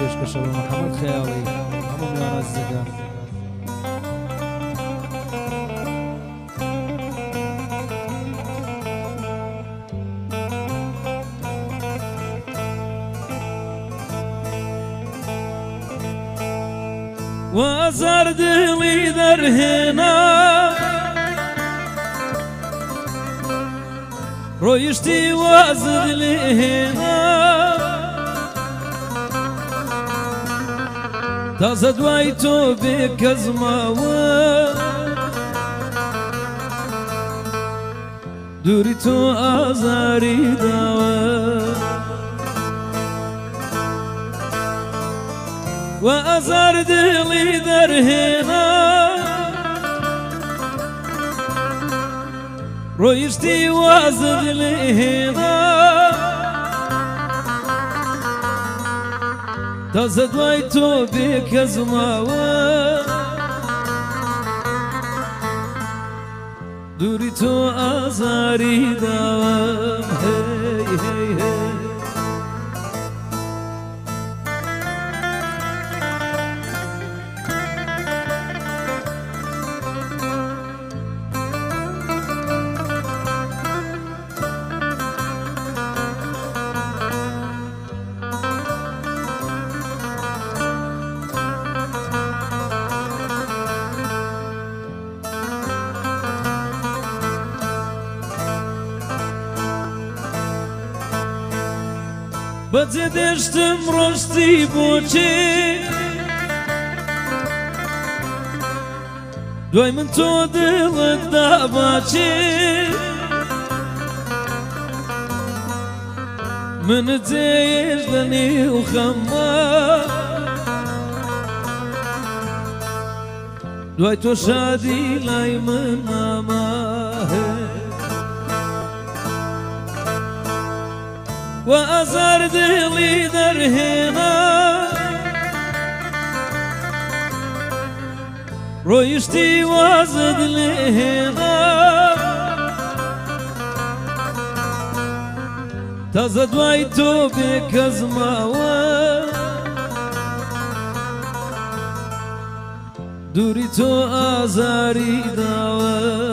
پێشکەشە بە محەممەد خەیاڵی هەموو میوانە زەکە. وازار دڵی دەرهێنا ڕۆیشتی وازت لێهێنا تازە دوای تۆ بێ کەس ماوە دووری تۆ ئازاری داوە وازار دڵی دەرهێنا ڕۆیشتی وازت لێهێنا تازە دوای تۆ بێ کەس ماوە دووری تۆ ئازاری داوە. بەجێ دێشتم ڕۆشتی بۆچێ دوای من تۆ دڵت داباچێ منت جێیش لە نێو خەممە دوای تۆ شادی لای من نامە وازار دڵی دەرهێنا ڕۆیشتی وازت لێهێنا تازە دوای تۆ بێ کەس ماوە دووری تۆ ئازاری داوە.